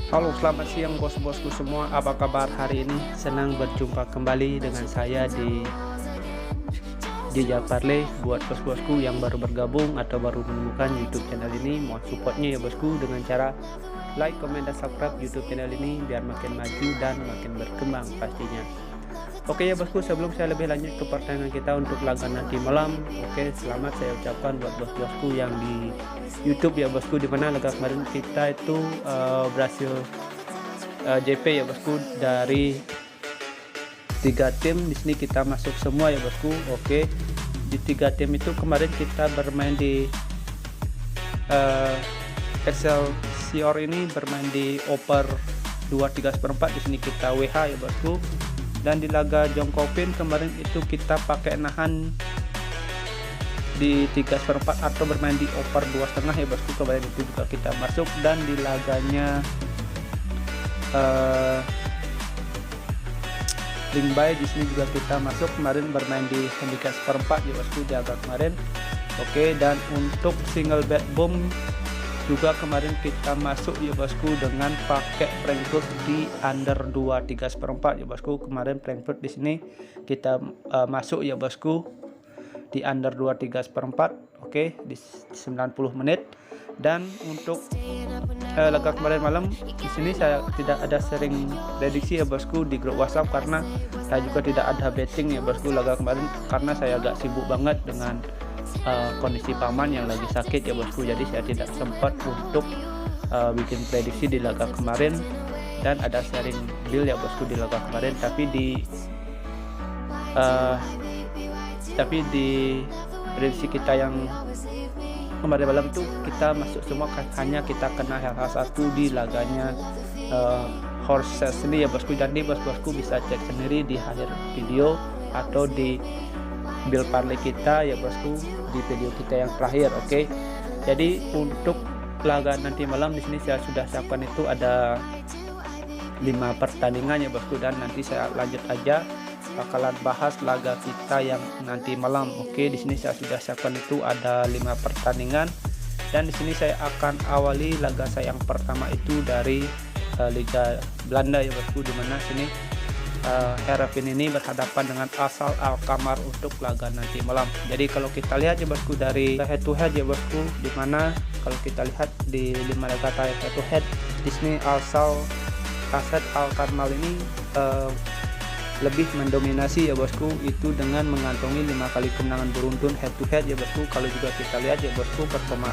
Halo, selamat siang bos-bosku semua. Apa kabar hari ini? Senang berjumpa kembali dengan saya di Jejak Parley. Buat bos-bosku yang baru bergabung atau baru menemukan YouTube channel ini, mohon supportnya ya bosku dengan cara like, comment, dan subscribe YouTube channel ini biar makin maju dan makin berkembang pastinya. Oke ya bosku, sebelum saya lebih lanjut ke pertandingan kita untuk laga nanti malam, oke, selamat saya ucapkan buat bos-bosku yang di YouTube ya bosku, dimana laga kemarin kita itu berhasil JP ya bosku, dari 3 tim. Di sini kita masuk semua ya bosku. Oke, di 3 tim itu kemarin kita bermain di Excelsior ini bermain di Oper 2/3/4. Di sini kita WH ya bosku. Dan di laga Jongkopin kemarin itu kita pakai nahan di 3/4 atau bermain di Oper 2,5 ya bosku. Kemarin itu juga kita masuk. Dan di laganya Lingbai di sini juga kita masuk, kemarin bermain di handicap 1/4 ya bosku di laga kemarin. Oke, dan untuk single bet boom juga kemarin kita masuk ya bosku dengan pakai Frankfurt di under 2/3/4 ya bosku. Kemarin Frankfurt di sini kita masuk ya bosku di under 2/3/4. Oke, di 90 menit. Dan untuk laga kemarin malam di sini saya tidak ada sering prediksi ya bosku di grup WhatsApp, karena saya juga tidak ada betting ya bosku laga kemarin, karena saya agak sibuk banget dengan kondisi paman yang lagi sakit ya bosku. Jadi saya tidak sempat untuk bikin prediksi di laga kemarin, dan ada sharing deal ya bosku di laga kemarin. Tapi di prediksi kita yang kemarin malam tuh kita masuk semua, hanya kita kena HH1 di laganya Horses ini ya bosku. Jadi bos-bosku bisa cek sendiri di akhir video atau di build parlay kita ya bosku, di video kita yang terakhir. Oke, jadi untuk laga nanti malam di sini saya sudah siapkan itu ada 5 pertandingan ya bosku, dan nanti saya lanjut aja bakalan bahas laga kita yang nanti malam. Oke, di sini saya sudah siapkan itu ada 5 pertandingan, dan di sini saya akan awali laga saya yang pertama itu dari Liga Belanda ya bosku, dimana sini Heerenveen ini berhadapan dengan Asal Alkmaar untuk laga nanti malam. Jadi kalau kita lihat ya bosku dari head to head ya bosku, dimana kalau kita lihat di 5 laga head to head di sini Asal Alkmaar ini lebih mendominasi ya bosku, itu dengan mengantongi 5 kali kemenangan beruntun head to head ya bosku. Kalau juga kita lihat ya bosku performa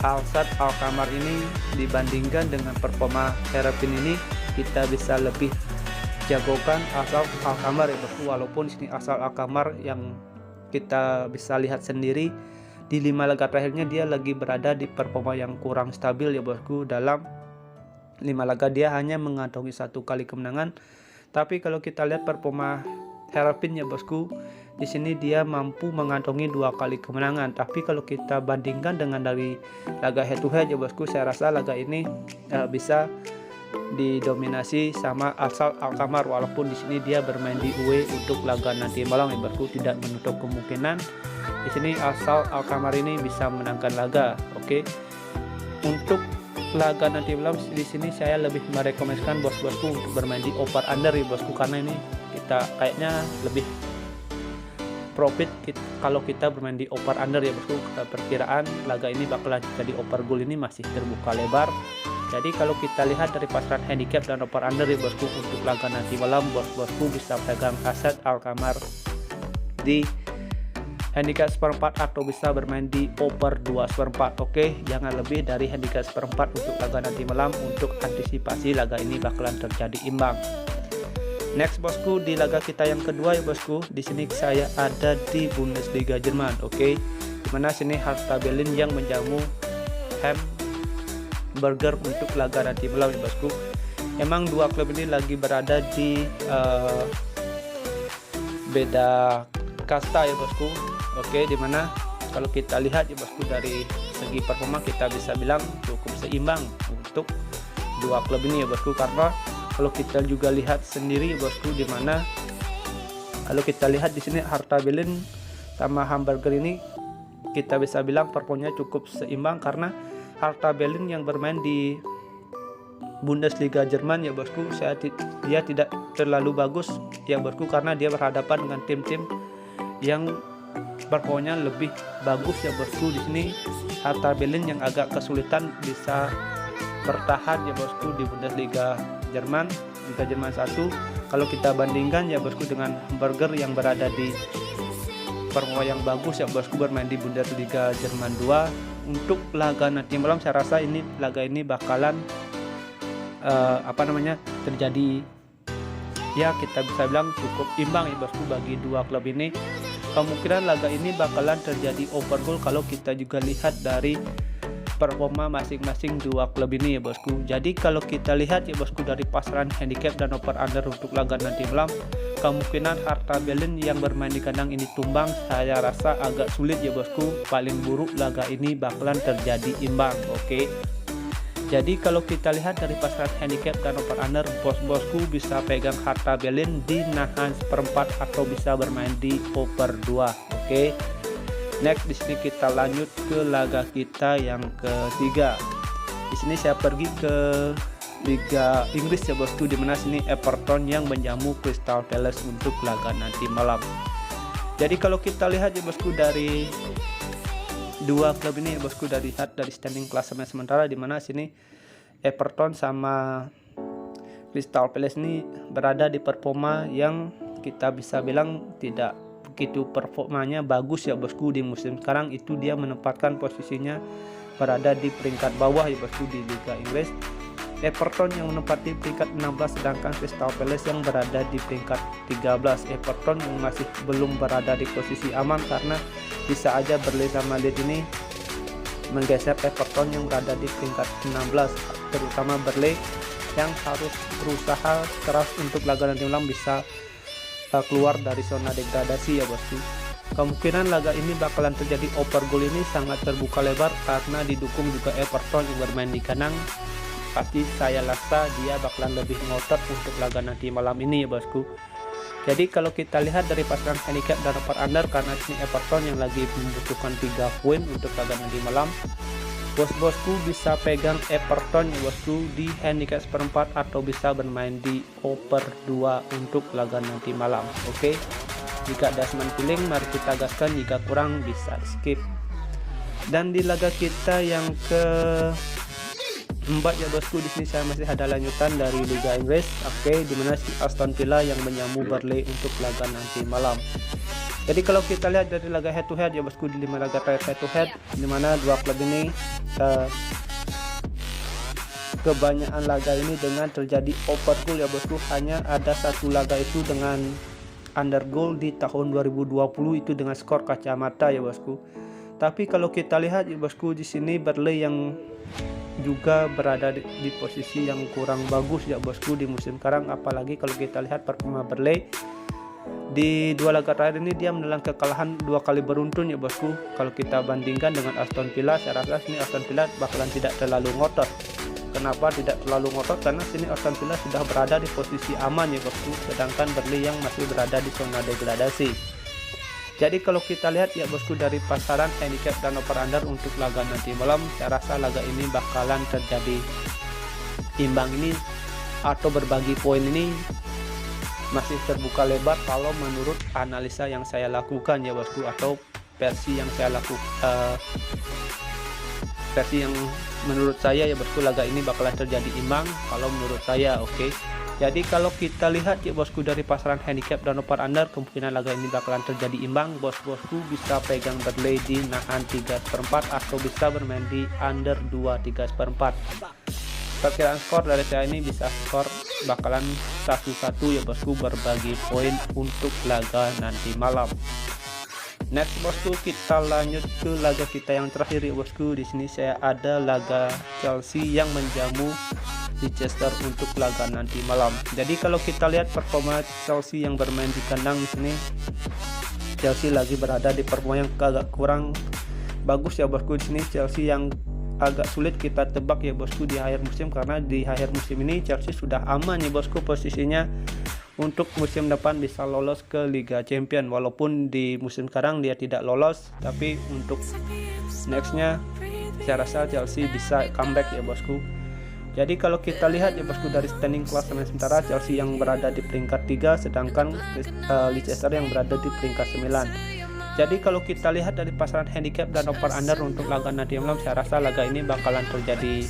Asal Alkmaar ini dibandingkan dengan performa Heerenveen ini, kita bisa lebih jagokan Asal Alkmaar ya bosku. Walaupun sini Asal Alkmaar yang kita bisa lihat sendiri di 5 laga terakhirnya dia lagi berada di performa yang kurang stabil ya bosku. Dalam 5 laga dia hanya mengantongi 1 kali kemenangan. Tapi kalau kita lihat performa Heerenveen ya bosku, di sini dia mampu mengantongi 2 kali kemenangan. Tapi kalau kita bandingkan dengan dari laga head to head ya bosku, saya rasa laga ini bisa didominasi sama Asal Alkmaar, walaupun di sini dia bermain di UE untuk laga nanti malam ya bosku. Tidak menutup kemungkinan di sini Asal Alkmaar ini bisa menangkan laga. Oke, untuk laga nanti malam di sini saya lebih merekomendasikan bos-bosku untuk bermain di over under ya bosku, karena ini kita kayaknya lebih profit kalau kita bermain di over under ya bosku. Perkiraan laga ini bakalan jadi over goal ini masih terbuka lebar. Jadi kalau kita lihat dari pasaran handicap dan over under ya bosku, untuk laga nanti malam bos-bosku bisa pegang aset Alkmaar di handicap 1/4 atau bisa bermain di over 2/4. Oke, jangan lebih dari handicap 1/4 untuk laga nanti malam, untuk antisipasi laga ini bakalan terjadi imbang. Next bosku, di laga kita yang kedua ya bosku, di sini saya ada di Bundesliga Jerman. Oke, dimana sini Hertha Berlin yang menjamu Hamburger untuk laga nanti malam ya bosku. Emang dua klub ini lagi berada di beda kasta ya bosku. Oke, dimana kalau kita lihat ya bosku dari segi performa kita bisa bilang cukup seimbang untuk dua klub ini ya bosku, karena kalau kita juga lihat sendiri ya bosku, dimana kalau kita lihat di sini Hertha Berlin sama Hamburger ini kita bisa bilang performanya cukup seimbang, karena Hertha Berlin yang bermain di Bundesliga Jerman ya bosku, dia tidak terlalu bagus ya bosku, karena dia berhadapan dengan tim-tim yang performanya lebih bagus ya bosku. Di sini Hertha Berlin yang agak kesulitan bisa bertahan ya bosku di Bundesliga Jerman, Liga Jerman 1. Kalau kita bandingkan ya bosku dengan Hamburger yang berada di performa yang bagus ya bosku, bermain di Bundesliga Jerman 2. Untuk laga nanti malam saya rasa laga ini bakalan terjadi ya, kita bisa bilang cukup imbang ya bosku bagi dua klub ini. Kemungkinan laga ini bakalan terjadi over goal kalau kita juga lihat dari performa masing-masing dua klub ini ya bosku. Jadi kalau kita lihat ya bosku dari pasaran handicap dan over under untuk laga nanti malam, kemungkinan Hertha Berlin yang bermain di kandang ini tumbang saya rasa agak sulit ya bosku. Paling buruk laga ini bakalan terjadi imbang. Oke. Jadi kalau kita lihat dari pasaran handicap dan over under, bosku bisa pegang Hertha Berlin di nahan seperempat atau bisa bermain di over 2. Oke. Next di sini kita lanjut ke laga kita yang ketiga. Di sini saya pergi ke Liga Inggris ya bosku, di mana sini Everton yang menjamu Crystal Palace untuk laga nanti malam. Jadi kalau kita lihat ya bosku dari dua klub ini ya bosku, dari standing klasemen sementara, di mana sini Everton sama Crystal Palace ini berada di performa yang kita bisa bilang tidak begitu performanya bagus ya bosku di musim sekarang. Itu dia menempatkan posisinya berada di peringkat bawah ya bosku di Liga Inggris. Everton yang menempati peringkat 16, sedangkan Crystal Palace yang berada di peringkat 13. Everton yang masih belum berada di posisi aman karena bisa aja Burnley sama Leeds ini menggeser Everton yang berada di peringkat 16, terutama Burnley yang harus berusaha keras untuk laga nanti malam bisa keluar dari zona degradasi ya bosku. Kemungkinan laga ini bakalan terjadi over goal ini sangat terbuka lebar karena didukung juga Everton yang bermain di kandang. Pasti saya rasa dia bakalan lebih ngotot untuk laga nanti malam ini ya bosku. Jadi kalau kita lihat dari pasaran handicap dan over under, karena sini Everton yang lagi membutuhkan 3 poin untuk laga nanti malam, bosku bisa pegang Everton ya bosku di handicap seperempat atau bisa bermain di over 2 untuk laga nanti malam. Oke. Jika ada semen feeling, mari kita gaskan, jika kurang bisa skip. Dan di laga kita yang ke-4 ya bosku, di sini saya masih ada lanjutan dari Liga Inggris. Oke, di mana Aston Villa yang menjamu Burnley untuk laga nanti malam. Jadi kalau kita lihat dari laga head to head ya bosku, di 5 laga terakhir head to head, di mana dua klub ini kebanyakan laga ini dengan terjadi over goal ya bosku. Hanya ada satu laga itu dengan under goal di tahun 2020, itu dengan skor kacamata ya bosku. Tapi kalau kita lihat ya bosku, di sini Burnley yang juga berada di posisi yang kurang bagus ya bosku di musim sekarang. Apalagi kalau kita lihat performa Burnley di 2 laga terakhir ini, dia menelan kekalahan 2 kali beruntun ya bosku. Kalau kita bandingkan dengan Aston Villa, saya rasa sini Aston Villa bakalan tidak terlalu ngotot. Kenapa tidak terlalu ngotot? Karena sini Aston Villa sudah berada di posisi aman ya bosku, sedangkan Burnley yang masih berada di zona degradasi. Jadi kalau kita lihat ya bosku dari pasaran handicap dan over under untuk laga nanti malam, saya rasa laga ini bakalan terjadi imbang ini atau berbagi poin ini masih terbuka lebar kalau menurut analisa yang saya lakukan ya bosku, atau versi yang saya lakukan, versi yang menurut saya ya bosku, laga ini bakalan terjadi imbang kalau menurut saya. Oke. Jadi kalau kita lihat ya bosku dari pasaran handicap dan over under, kemungkinan laga ini bakalan terjadi imbang. Bosku bisa pegang Burnley di nahan 3/4 atau bisa bermain di under 2/3. Perkiraan skor dari saya ini bisa skor bakalan 1-1 ya bosku, berbagi poin untuk laga nanti malam. Next bosku, kita lanjut ke laga kita yang terakhir ya bosku. Di sini saya ada laga Chelsea yang menjamu Leicester untuk laga nanti malam. Jadi kalau kita lihat performa Chelsea yang bermain di kandang, di sini Chelsea lagi berada di performa yang agak kurang bagus ya bosku. Di sini Chelsea yang agak sulit kita tebak ya bosku di akhir musim, karena di akhir musim ini Chelsea sudah aman ya bosku posisinya untuk musim depan bisa lolos ke Liga Champion. Walaupun di musim sekarang dia tidak lolos, tapi untuk nextnya saya rasa Chelsea bisa comeback ya bosku. Jadi kalau kita lihat ya bosku, dari standing klasemen sementara Chelsea yang berada di peringkat 3, sedangkan Leicester yang berada di peringkat 9. Jadi kalau kita lihat dari pasaran handicap dan over under untuk laga nanti malam, saya rasa laga ini bakalan terjadi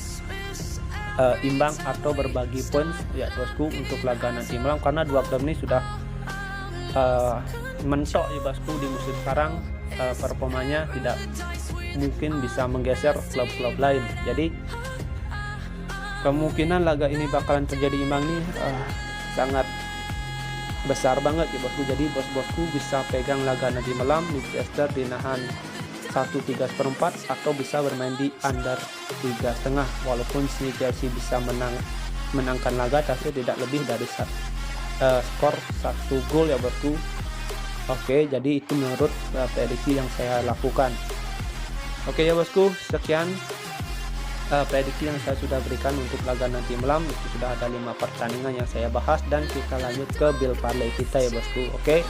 imbang atau berbagi poin ya bosku untuk laga nanti malam, karena dua klub ini sudah mentok ya bosku di musim sekarang. Performanya tidak mungkin bisa menggeser klub-klub lain. Jadi kemungkinan laga ini bakalan terjadi imbang nih sangat besar banget ya bosku. Jadi bos-bosku bisa pegang laga nanti malam Leicester dinahan 1/3/4 atau bisa bermain di under 3,5, walaupun si Chelsea bisa menangkan laga tapi tidak lebih dari skor 1 gol ya bosku. Oke, jadi itu menurut prediksi yang saya lakukan. Oke ya bosku, sekian prediksi yang saya sudah berikan untuk laga nanti malam. Itu sudah ada 5 pertandingan yang saya bahas, dan kita lanjut ke build parlay kita ya bosku. Oke,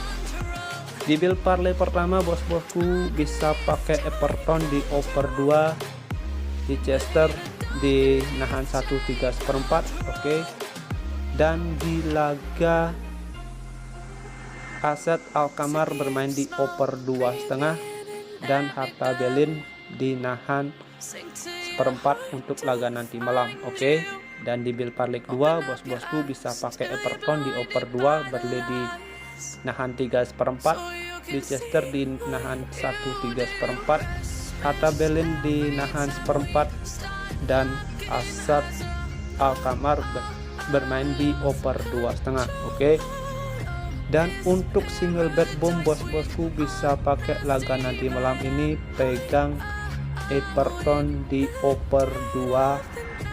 di build parlay pertama bosku bisa pakai Everton di over 2, Leicester di nahan 1/3/4. Oke, dan di laga Aset Alkmaar bermain di over 2,5 dan Hertha Berlin dinahan 1/4 untuk laga nanti malam. Oke, dan di build parlay 2 bos-bosku bisa pakai Everton di over 2, Burnley di nahan 3/4, Leicester di nahan 1/3/4, Hertha Berlin di nahan 1/4, dan Aset Alkmaar bermain di over 2,5. Oke, dan untuk single bet boom bos-bosku bisa pakai laga nanti malam ini pegang Everton di over 2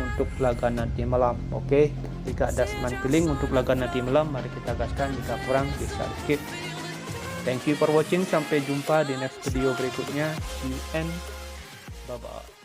untuk laga nanti malam. Oke, jika ada seman feeling untuk laga nanti malam, mari kita gaskan. Jika kurang bisa skip. Thank you for watching, sampai jumpa di next video berikutnya. See you and bye bye.